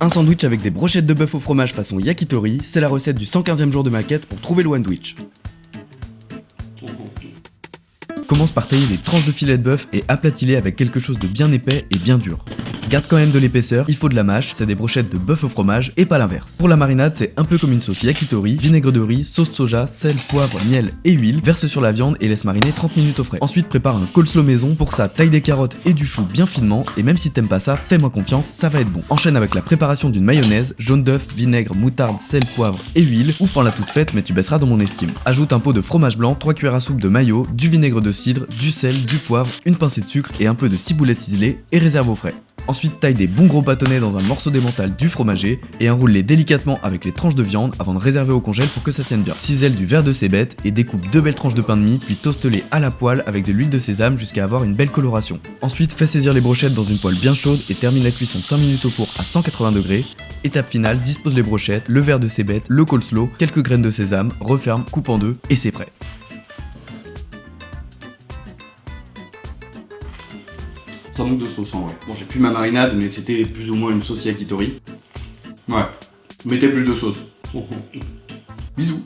Un sandwich avec des brochettes de bœuf au fromage façon yakitori, c'est la recette du 115e jour de ma quête pour trouver le sandwich. Commence par tailler des tranches de filet de bœuf et aplatis-les avec quelque chose de bien épais et bien dur. Garde quand même de l'épaisseur, il faut de la mâche, c'est des brochettes de bœuf au fromage et pas l'inverse. Pour la marinade, c'est un peu comme une sauce yakitori, vinaigre de riz, sauce soja, sel, poivre, miel et huile, verse sur la viande et laisse mariner 30 minutes au frais. Ensuite prépare un coleslaw maison, pour ça taille des carottes et du chou bien finement, et même si t'aimes pas ça, fais-moi confiance, ça va être bon. Enchaîne avec la préparation d'une mayonnaise, jaune d'œuf, vinaigre, moutarde, sel, poivre et huile, ou prends-la toute faite mais tu baisseras dans mon estime. Ajoute un pot de fromage blanc, 3 cuillères à soupe de mayo, du vinaigre de cidre, du sel, du poivre, une pincée de sucre et un peu de ciboulette ciselée et réserve au frais. Ensuite taille des bons gros bâtonnets dans un morceau d'émental du fromager et enroule-les délicatement avec les tranches de viande avant de réserver au congèle pour que ça tienne bien. Cisèle du verre de cébette et découpe 2 belles tranches de pain de mie puis toste-les à la poêle avec de l'huile de sésame jusqu'à avoir une belle coloration. Ensuite fais saisir les brochettes dans une poêle bien chaude et termine la cuisson 5 minutes au four à 180 degrés. Étape finale, dispose les brochettes, le verre de cébette, le coleslaw, quelques graines de sésame, referme, coupe en deux et c'est prêt. Ça manque de sauce en vrai. Bon, j'ai plus ma marinade, mais c'était plus ou moins une sauce yakitori. Ouais, mettez plus de sauce. Bisous.